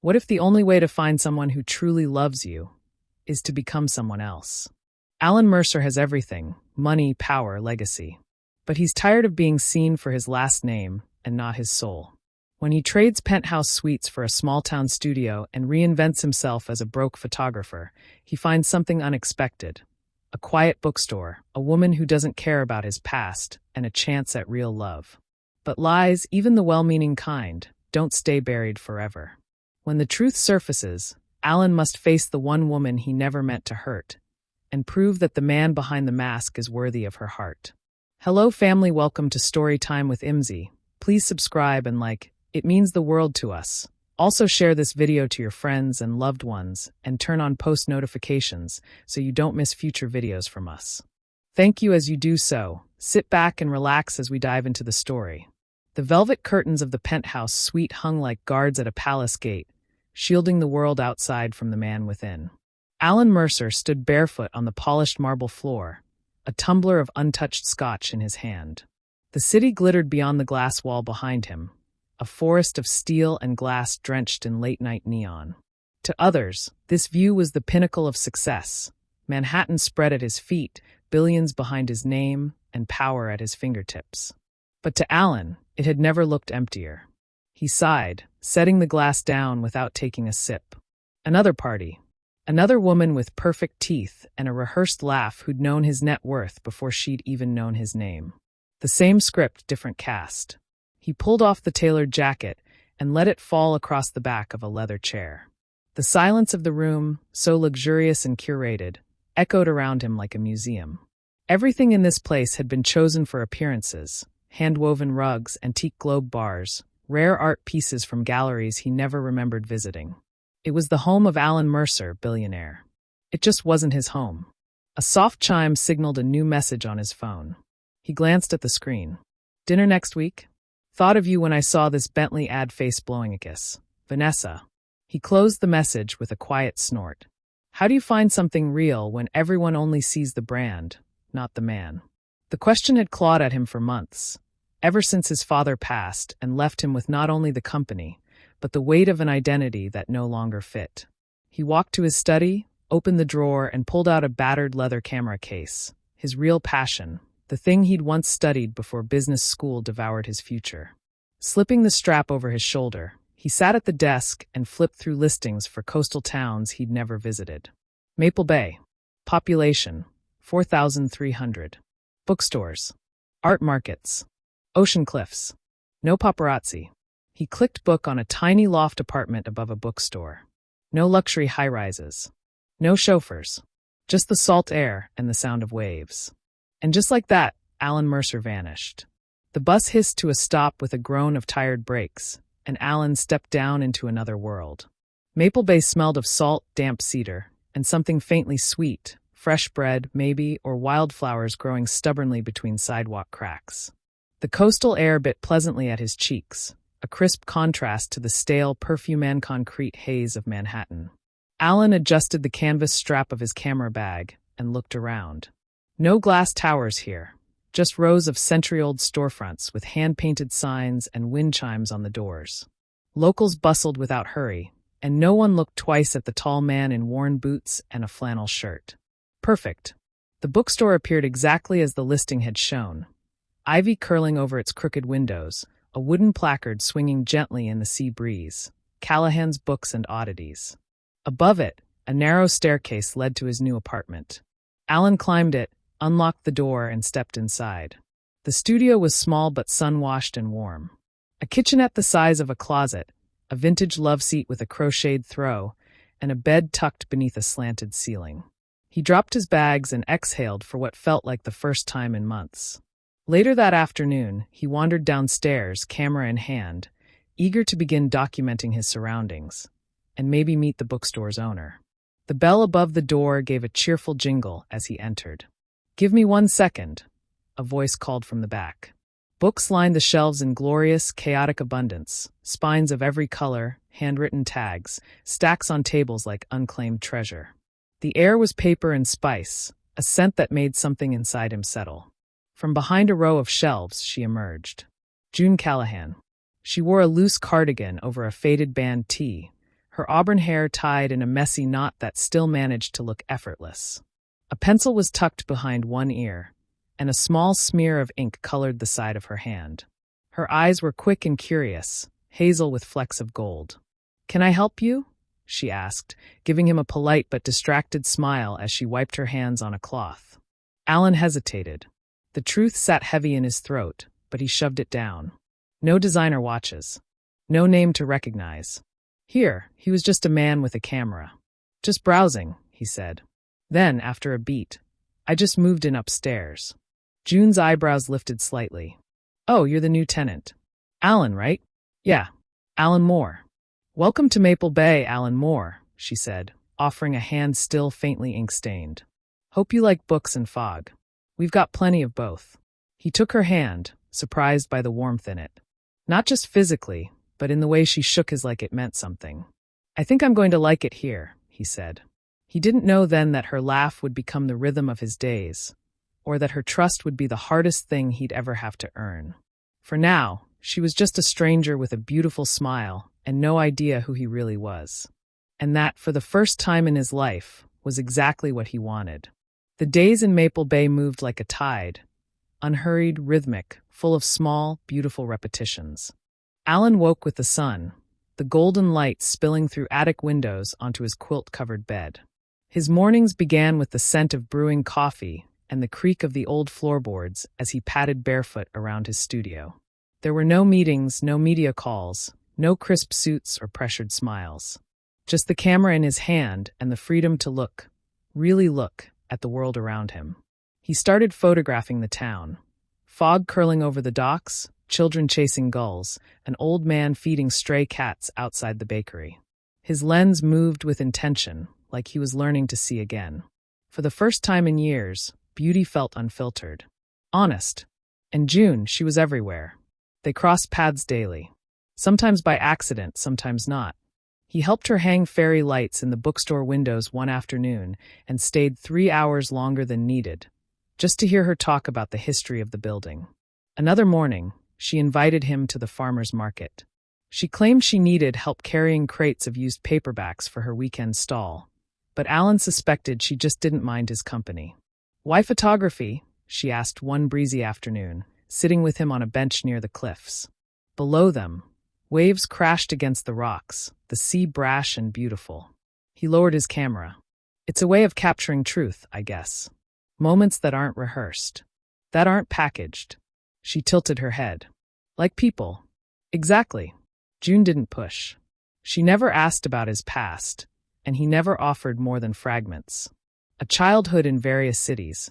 What if the only way to find someone who truly loves you is to become someone else? Alan Mercer has everything: money, power, legacy. But he's tired of being seen for his last name and not his soul. When he trades penthouse suites for a small-town studio and reinvents himself as a broke photographer, he finds something unexpected: a quiet bookstore, a woman who doesn't care about his past, and a chance at real love. But lies, even the well-meaning kind, don't stay buried forever. When the truth surfaces, Alan must face the one woman he never meant to hurt, and prove that the man behind the mask is worthy of her heart. Hello family, welcome to Storytime with Imzi. Please subscribe and like, it means the world to us. Also share this video to your friends and loved ones, and turn on post notifications so you don't miss future videos from us. Thank you as you do so. Sit back and relax as we dive into the story. The velvet curtains of the penthouse suite hung like guards at a palace gate, shielding the world outside from the man within. Alan Mercer stood barefoot on the polished marble floor, a tumbler of untouched scotch in his hand. The city glittered beyond the glass wall behind him, a forest of steel and glass drenched in late-night neon. To others, this view was the pinnacle of success. Manhattan spread at his feet, billions behind his name, and power at his fingertips. But to Alan, it had never looked emptier. He sighed, setting the glass down without taking a sip. Another party. Another woman with perfect teeth and a rehearsed laugh who'd known his net worth before she'd even known his name. The same script, different cast. He pulled off the tailored jacket and let it fall across the back of a leather chair. The silence of the room, so luxurious and curated, echoed around him like a museum. Everything in this place had been chosen for appearances: hand-woven rugs, antique globe bars, rare art pieces from galleries he never remembered visiting. It was the home of Alan Mercer, billionaire. It just wasn't his home. A soft chime signaled a new message on his phone. He glanced at the screen. Dinner next week? Thought of you when I saw this Bentley ad, face blowing a kiss. Vanessa. He closed the message with a quiet snort. How do you find something real when everyone only sees the brand, not the man? The question had clawed at him for months, ever since his father passed and left him with not only the company, but the weight of an identity that no longer fit. He walked to his study, opened the drawer, and pulled out a battered leather camera case, his real passion, the thing he'd once studied before business school devoured his future. Slipping the strap over his shoulder, he sat at the desk and flipped through listings for coastal towns he'd never visited. Maple Bay. Population: 4,300. Bookstores. Art markets. Ocean cliffs. No paparazzi. He clicked book on a tiny loft apartment above a bookstore. No luxury high-rises. No chauffeurs. Just the salt air and the sound of waves. And just like that, Alan Mercer vanished. The bus hissed to a stop with a groan of tired brakes, and Alan stepped down into another world. Maple Bay smelled of salt, damp cedar, and something faintly sweet, fresh bread, maybe, or wildflowers growing stubbornly between sidewalk cracks. The coastal air bit pleasantly at his cheeks, a crisp contrast to the stale, perfume concrete haze of Manhattan. Alan adjusted the canvas strap of his camera bag and looked around. No glass towers here, just rows of century-old storefronts with hand-painted signs and wind chimes on the doors. Locals bustled without hurry, and no one looked twice at the tall man in worn boots and a flannel shirt. Perfect. The bookstore appeared exactly as the listing had shown. Ivy curling over its crooked windows, a wooden placard swinging gently in the sea breeze, Callahan's Books and Oddities. Above it, a narrow staircase led to his new apartment. Alan climbed it, unlocked the door, and stepped inside. The studio was small but sun-washed and warm. A kitchenette the size of a closet, a vintage love seat with a crocheted throw, and a bed tucked beneath a slanted ceiling. He dropped his bags and exhaled for what felt like the first time in months. Later that afternoon, he wandered downstairs, camera in hand, eager to begin documenting his surroundings, and maybe meet the bookstore's owner. The bell above the door gave a cheerful jingle as he entered. "Give me 1 second," a voice called from the back. Books lined the shelves in glorious, chaotic abundance, spines of every color, handwritten tags, stacks on tables like unclaimed treasure. The air was paper and spice, a scent that made something inside him settle. From behind a row of shelves, she emerged. June Callahan. She wore a loose cardigan over a faded band tee, her auburn hair tied in a messy knot that still managed to look effortless. A pencil was tucked behind one ear, and a small smear of ink colored the side of her hand. Her eyes were quick and curious, hazel with flecks of gold. "Can I help you?" she asked, giving him a polite but distracted smile as she wiped her hands on a cloth. Alan hesitated. The truth sat heavy in his throat, but he shoved it down. No designer watches. No name to recognize. Here, he was just a man with a camera. "Just browsing," he said. Then, after a beat, "I just moved in upstairs." June's eyebrows lifted slightly. "Oh, you're the new tenant. Alan, right?" "Yeah, Alan Moore." "Welcome to Maple Bay, Alan Moore," she said, offering a hand still faintly ink-stained. "Hope you like books and fog. We've got plenty of both." He took her hand, surprised by the warmth in it. Not just physically, but in the way she shook his like it meant something. "I think I'm going to like it here," he said. He didn't know then that her laugh would become the rhythm of his days, or that her trust would be the hardest thing he'd ever have to earn. For now, she was just a stranger with a beautiful smile and no idea who he really was. And that, for the first time in his life, was exactly what he wanted. The days in Maple Bay moved like a tide, unhurried, rhythmic, full of small, beautiful repetitions. Alan woke with the sun, the golden light spilling through attic windows onto his quilt-covered bed. His mornings began with the scent of brewing coffee and the creak of the old floorboards as he padded barefoot around his studio. There were no meetings, no media calls, no crisp suits or pressured smiles. Just the camera in his hand and the freedom to look, really look, at the world around him. He started photographing the town. Fog curling over the docks, children chasing gulls, an old man feeding stray cats outside the bakery. His lens moved with intention, like he was learning to see again. For the first time in years, beauty felt unfiltered. Honest. And June, she was everywhere. They crossed paths daily. Sometimes by accident, sometimes not. He helped her hang fairy lights in the bookstore windows one afternoon and stayed 3 hours longer than needed, just to hear her talk about the history of the building. Another morning, she invited him to the farmer's market. She claimed she needed help carrying crates of used paperbacks for her weekend stall, but Alan suspected she just didn't mind his company. "Why photography?" she asked one breezy afternoon, sitting with him on a bench near the cliffs. Below them, waves crashed against the rocks, the sea brash and beautiful. He lowered his camera. "It's a way of capturing truth, I guess. Moments that aren't rehearsed, that aren't packaged." She tilted her head. "Like people." "Exactly." June didn't push. She never asked about his past, and he never offered more than fragments. A childhood in various cities,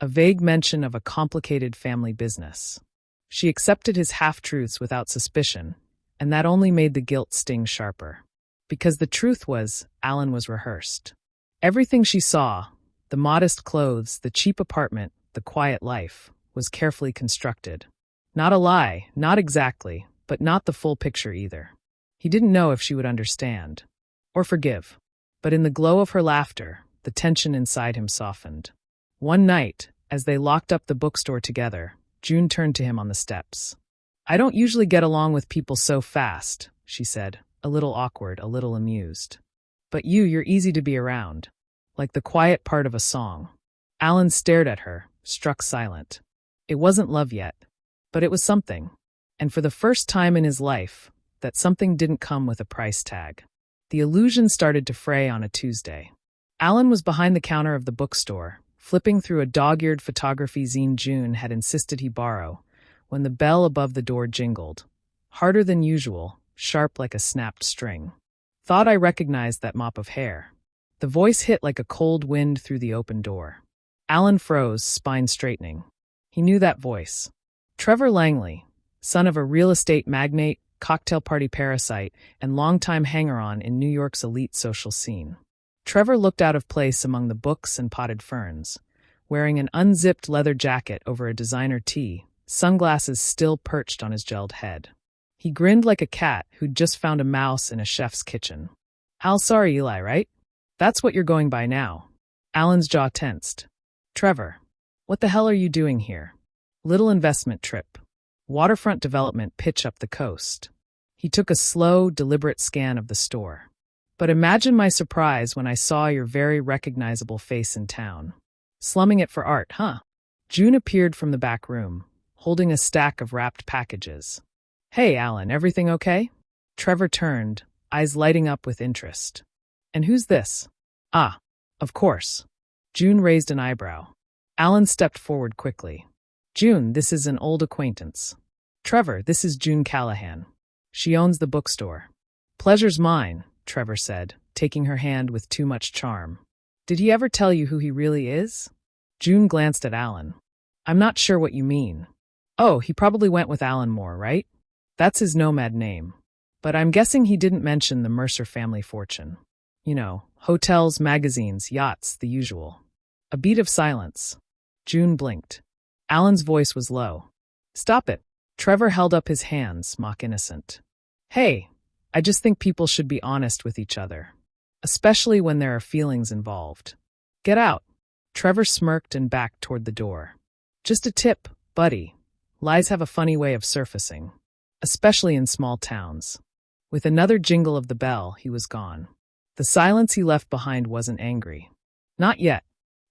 a vague mention of a complicated family business. She accepted his half-truths without suspicion, and that only made the guilt sting sharper. Because the truth was, Alan was rehearsed. Everything she saw, the modest clothes, the cheap apartment, the quiet life, was carefully constructed. Not a lie, not exactly, but not the full picture either. He didn't know if she would understand. Or forgive. But in the glow of her laughter, the tension inside him softened. One night, as they locked up the bookstore together, June turned to him on the steps. "I don't usually get along with people so fast," she said, a little awkward, a little amused. "But you're easy to be around. Like the quiet part of a song." Alan stared at her, struck silent. It wasn't love yet, but it was something. And for the first time in his life, that something didn't come with a price tag. The illusion started to fray on a Tuesday. Alan was behind the counter of the bookstore, flipping through a dog-eared photography zine June had insisted he borrow, when the bell above the door jingled. Harder than usual, sharp like a snapped string. "Thought I recognized that mop of hair." The voice hit like a cold wind through the open door. Alan froze, spine straightening. He knew that voice. Trevor Langley, son of a real estate magnate, cocktail party parasite, and longtime hanger-on in New York's elite social scene. Trevor looked out of place among the books and potted ferns, wearing an unzipped leather jacket over a designer tee, sunglasses still perched on his gelled head. He grinned like a cat who'd just found a mouse in a chef's kitchen. "Al, sorry, Eli, right? That's what you're going by now." Alan's jaw tensed. "Trevor, what the hell are you doing here?" "Little investment trip. Waterfront development pitch up the coast." He took a slow, deliberate scan of the store. But imagine my surprise when I saw your very recognizable face in town. Slumming it for art, huh? June appeared from the back room, holding a stack of wrapped packages. Hey, Alan, everything okay? Trevor turned, eyes lighting up with interest. And who's this? Ah, of course. June raised an eyebrow. Alan stepped forward quickly. June, this is an old acquaintance. Trevor, this is June Callahan. She owns the bookstore. Pleasure's mine, Trevor said, taking her hand with too much charm. Did he ever tell you who he really is? June glanced at Alan. I'm not sure what you mean. Oh, he probably went with Alan Moore, right? That's his nomad name. But I'm guessing he didn't mention the Mercer family fortune. You know, hotels, magazines, yachts, the usual. A beat of silence. June blinked. Alan's voice was low. Stop it. Trevor held up his hands, mock innocent. Hey, I just think people should be honest with each other. Especially when there are feelings involved. Get out. Trevor smirked and backed toward the door. Just a tip, buddy. Lies have a funny way of surfacing. Especially in small towns. With another jingle of the bell, he was gone. The silence he left behind wasn't angry. Not yet.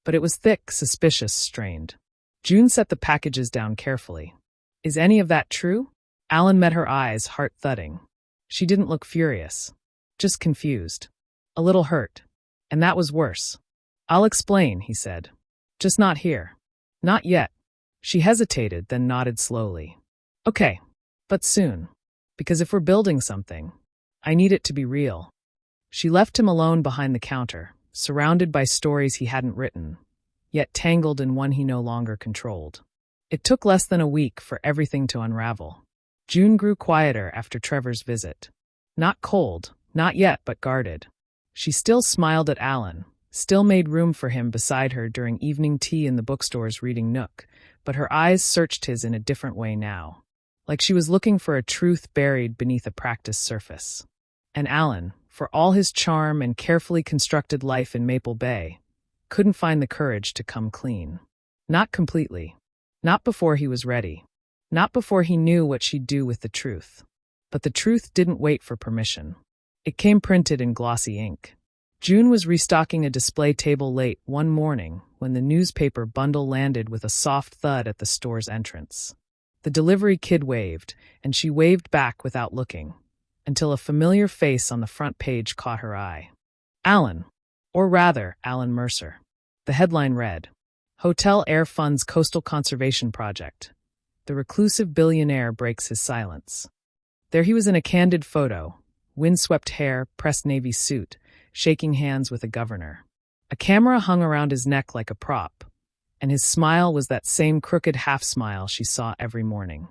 But it was thick, suspicious, strained. June set the packages down carefully. Is any of that true? Alan met her eyes, heart thudding. She didn't look furious. Just confused. A little hurt. And that was worse. I'll explain, he said. Just not here. Not yet. She hesitated, then nodded slowly. Okay. But soon. Because if we're building something, I need it to be real. She left him alone behind the counter, surrounded by stories he hadn't written, yet tangled in one he no longer controlled. It took less than a week for everything to unravel. June grew quieter after Trevor's visit. Not cold, not yet, but guarded. She still smiled at Alan, still made room for him beside her during evening tea in the bookstore's reading nook, but her eyes searched his in a different way now, like she was looking for a truth buried beneath a practiced surface. And Alan, for all his charm and carefully constructed life in Maple Bay, couldn't find the courage to come clean. Not completely. Not before he was ready. Not before he knew what she'd do with the truth. But the truth didn't wait for permission. It came printed in glossy ink. June was restocking a display table late one morning when the newspaper bundle landed with a soft thud at the store's entrance. The delivery kid waved, and she waved back without looking, until a familiar face on the front page caught her eye. Alan, or rather, Alan Mercer. The headline read, Hotel Air Fund's Coastal Conservation Project. The reclusive billionaire breaks his silence. There he was in a candid photo, windswept hair, pressed navy suit, shaking hands with a governor. A camera hung around his neck like a prop, and his smile was that same crooked half-smile she saw every morning.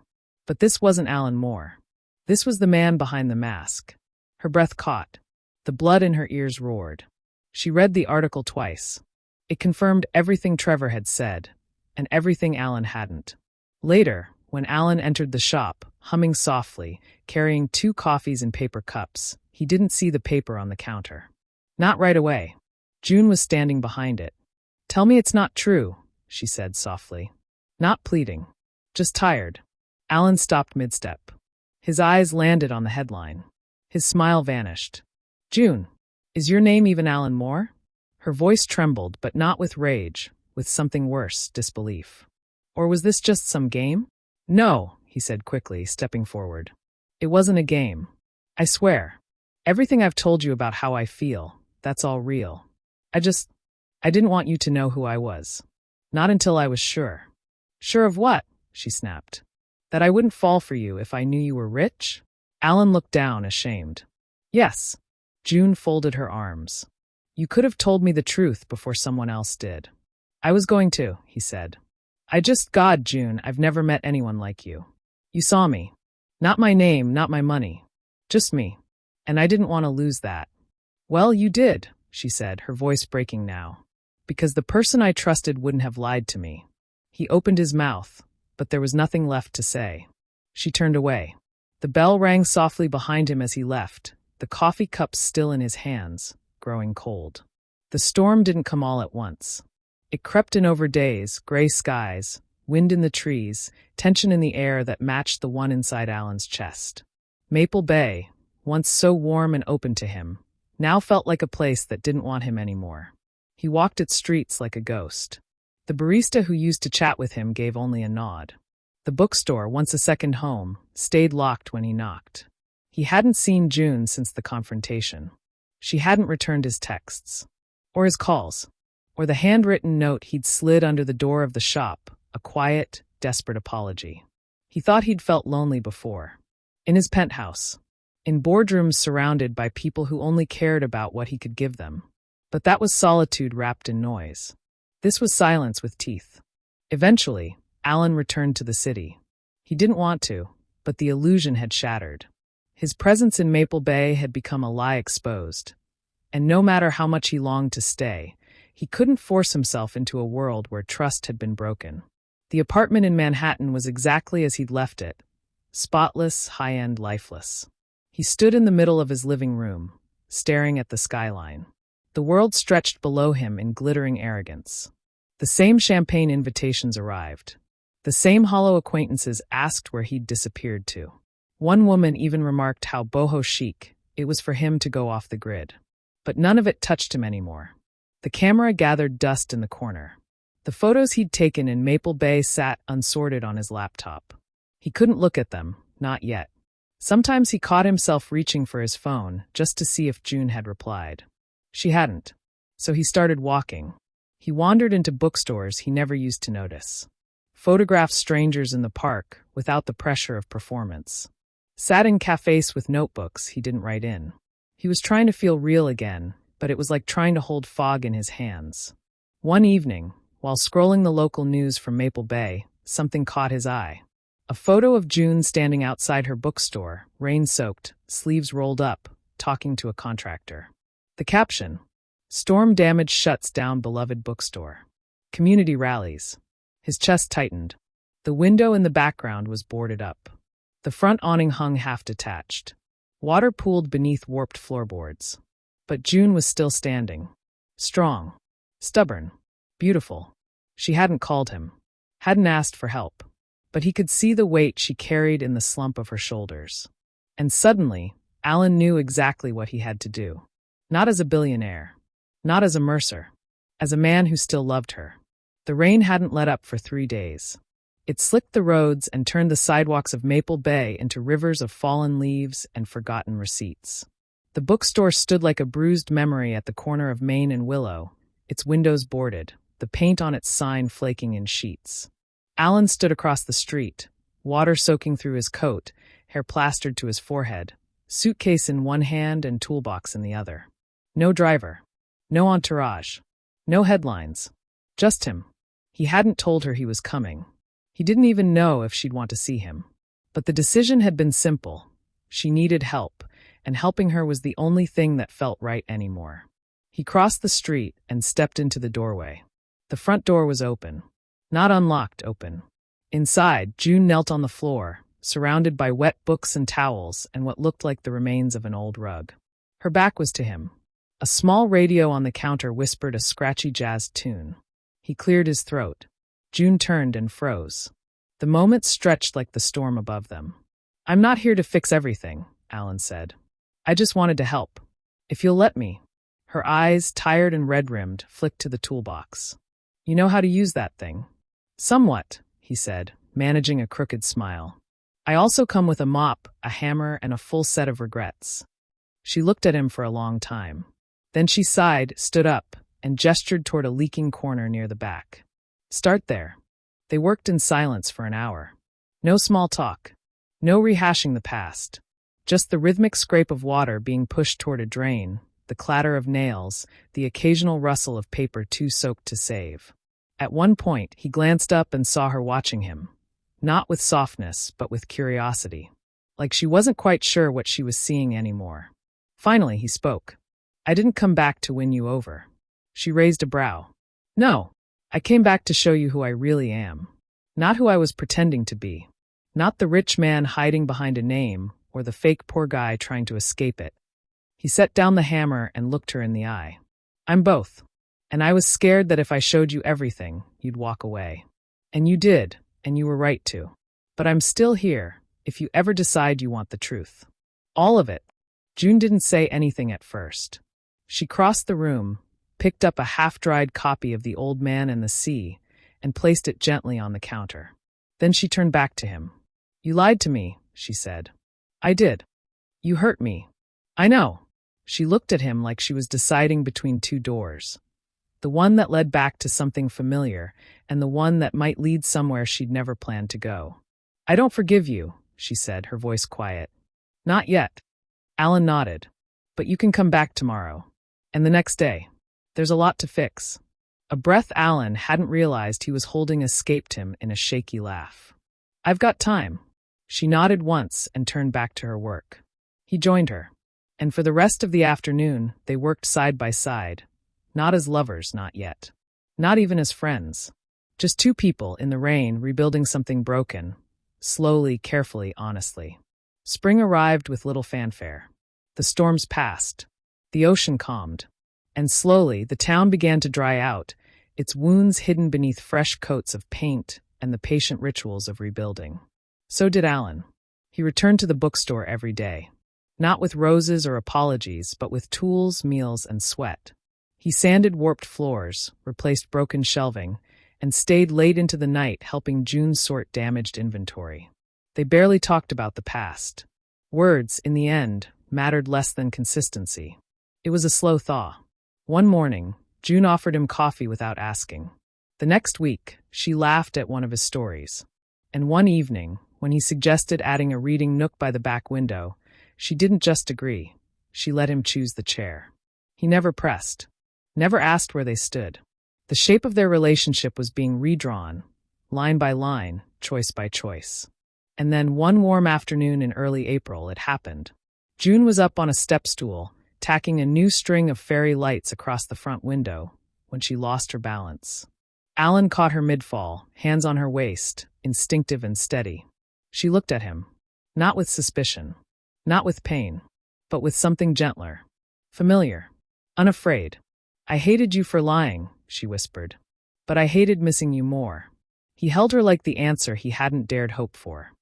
But this wasn't Alan Moore. This was the man behind the mask. Her breath caught. The blood in her ears roared. She read the article twice. It confirmed everything Trevor had said, and everything Alan hadn't. Later, when Alan entered the shop, humming softly, carrying 2 coffees in paper cups, he didn't see the paper on the counter. Not right away. June was standing behind it. Tell me it's not true, she said softly. Not pleading. Just tired. Alan stopped mid-step. His eyes landed on the headline. His smile vanished. June, is your name even Alan Moore? Her voice trembled, but not with rage, with something worse, disbelief. Or was this just some game? No, he said quickly, stepping forward. It wasn't a game. I swear. Everything I've told you about how I feel, that's all real. I didn't want you to know who I was. Not until I was sure. Sure of what? She snapped. That I wouldn't fall for you if I knew you were rich? Alan looked down, ashamed. Yes. June folded her arms. You could have told me the truth before someone else did. I was going to, he said. God, June, I've never met anyone like you. You saw me. Not my name, not my money. Just me. And I didn't want to lose that. Well, you did, she said, her voice breaking now. Because the person I trusted wouldn't have lied to me. He opened his mouth, but there was nothing left to say. She turned away. The bell rang softly behind him as he left, the coffee cups still in his hands, growing cold. The storm didn't come all at once. It crept in over days, gray skies, wind in the trees, tension in the air that matched the one inside Alan's chest. Maple Bay, once so warm and open to him, now felt like a place that didn't want him anymore. He walked its streets like a ghost. The barista who used to chat with him gave only a nod. The bookstore, once a second home, stayed locked when he knocked. He hadn't seen June since the confrontation. She hadn't returned his texts, or his calls, or the handwritten note he'd slid under the door of the shop, a quiet, desperate apology. He thought he'd felt lonely before. In his penthouse. In boardrooms surrounded by people who only cared about what he could give them. But that was solitude wrapped in noise. This was silence with teeth. Eventually, Alan returned to the city. He didn't want to, but the illusion had shattered. His presence in Maple Bay had become a lie exposed. And no matter how much he longed to stay, he couldn't force himself into a world where trust had been broken. The apartment in Manhattan was exactly as he'd left it. Spotless, high-end, lifeless. He stood in the middle of his living room, staring at the skyline. The world stretched below him in glittering arrogance. The same champagne invitations arrived. The same hollow acquaintances asked where he'd disappeared to. One woman even remarked how boho chic it was for him to go off the grid. But none of it touched him anymore. The camera gathered dust in the corner. The photos he'd taken in Maple Bay sat unsorted on his laptop. He couldn't look at them, not yet. Sometimes he caught himself reaching for his phone just to see if June had replied. She hadn't. So he started walking. He wandered into bookstores he never used to notice. Photographed strangers in the park without the pressure of performance. Sat in cafes with notebooks he didn't write in. He was trying to feel real again, but it was like trying to hold fog in his hands. One evening, while scrolling the local news from Maple Bay, something caught his eye. A photo of June standing outside her bookstore, rain-soaked, sleeves rolled up, talking to a contractor. The caption: "Storm damage shuts down beloved bookstore. Community rallies." His chest tightened. The window in the background was boarded up. The front awning hung half-detached. Water pooled beneath warped floorboards. But June was still standing. Strong. Stubborn. Beautiful. She hadn't called him. Hadn't asked for help. But he could see the weight she carried in the slump of her shoulders. And suddenly, Alan knew exactly what he had to do. Not as a billionaire. Not as a Mercer. As a man who still loved her. The rain hadn't let up for 3 days. It slicked the roads and turned the sidewalks of Maple Bay into rivers of fallen leaves and forgotten receipts. The bookstore stood like a bruised memory at the corner of Main and Willow, its windows boarded, the paint on its sign flaking in sheets. Alan stood across the street, water soaking through his coat, hair plastered to his forehead, suitcase in one hand and toolbox in the other. No driver. No entourage. No headlines. Just him. He hadn't told her he was coming. He didn't even know if she'd want to see him. But the decision had been simple. She needed help, and helping her was the only thing that felt right anymore. He crossed the street and stepped into the doorway. The front door was open. Not unlocked, open. Inside, June knelt on the floor, surrounded by wet books and towels and what looked like the remains of an old rug. Her back was to him. A small radio on the counter whispered a scratchy jazz tune. He cleared his throat. June turned and froze. The moment stretched like the storm above them. "I'm not here to fix everything," Alan said. "I just wanted to help. If you'll let me." Her eyes, tired and red-rimmed, flicked to the toolbox. "You know how to use that thing?" "Somewhat," he said, managing a crooked smile. "I also come with a mop, a hammer, and a full set of regrets." She looked at him for a long time. Then she sighed, stood up, and gestured toward a leaking corner near the back. "Start there." They worked in silence for an hour. No small talk. No rehashing the past. Just the rhythmic scrape of water being pushed toward a drain, the clatter of nails, the occasional rustle of paper too soaked to save. At one point, he glanced up and saw her watching him. Not with softness, but with curiosity. Like she wasn't quite sure what she was seeing anymore. Finally, he spoke. "I didn't come back to win you over." She raised a brow. "No. I came back to show you who I really am. Not who I was pretending to be. Not the rich man hiding behind a name, or the fake poor guy trying to escape it." He set down the hammer and looked her in the eye. "I'm both. And I was scared that if I showed you everything, you'd walk away. And you did, and you were right to. But I'm still here, if you ever decide you want the truth. All of it." June didn't say anything at first. She crossed the room, picked up a half-dried copy of The Old Man and the Sea, and placed it gently on the counter. Then she turned back to him. "You lied to me," she said. "I did. You hurt me." "I know." She looked at him like she was deciding between two doors. The one that led back to something familiar, and the one that might lead somewhere she'd never planned to go. "I don't forgive you," she said, her voice quiet. "Not yet." Alan nodded. "But you can come back tomorrow. And the next day. There's a lot to fix." A breath Alan hadn't realized he was holding escaped him in a shaky laugh. "I've got time." She nodded once and turned back to her work. He joined her. And for the rest of the afternoon, they worked side by side. Not as lovers, not yet. Not even as friends. Just two people in the rain rebuilding something broken. Slowly, carefully, honestly. Spring arrived with little fanfare. The storms passed. The ocean calmed. And slowly, the town began to dry out, its wounds hidden beneath fresh coats of paint and the patient rituals of rebuilding. So did Alan. He returned to the bookstore every day. Not with roses or apologies, but with tools, meals, and sweat. He sanded warped floors, replaced broken shelving, and stayed late into the night helping June sort damaged inventory. They barely talked about the past. Words, in the end, mattered less than consistency. It was a slow thaw. One morning, June offered him coffee without asking. The next week, she laughed at one of his stories. And one evening, when he suggested adding a reading nook by the back window, she didn't just agree. She let him choose the chair. He never pressed. Never asked where they stood. The shape of their relationship was being redrawn, line by line, choice by choice. And then one warm afternoon in early April, it happened. June was up on a step stool, tacking a new string of fairy lights across the front window, when she lost her balance. Alan caught her mid-fall, hands on her waist, instinctive and steady. She looked at him, not with suspicion, not with pain, but with something gentler, familiar, unafraid. "I hated you for lying," she whispered, "but I hated missing you more." He held her like the answer he hadn't dared hope for.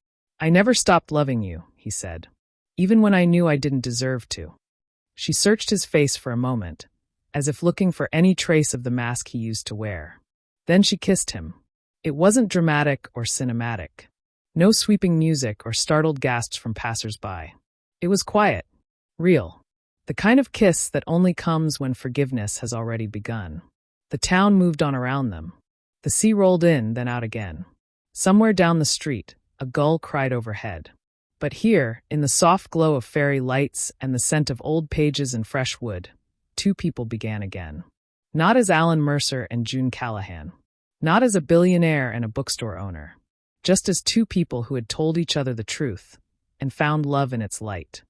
"I never stopped loving you," he said, "even when I knew I didn't deserve to." She searched his face for a moment, as if looking for any trace of the mask he used to wear. Then she kissed him. It wasn't dramatic or cinematic. No sweeping music or startled gasps from passers-by. It was quiet, real. The kind of kiss that only comes when forgiveness has already begun. The town moved on around them. The sea rolled in, then out again. Somewhere down the street, a gull cried overhead. But here, in the soft glow of fairy lights and the scent of old pages and fresh wood, two people began again. Not as Alan Mercer and June Callahan. Not as a billionaire and a bookstore owner. Just as two people who had told each other the truth and found love in its light.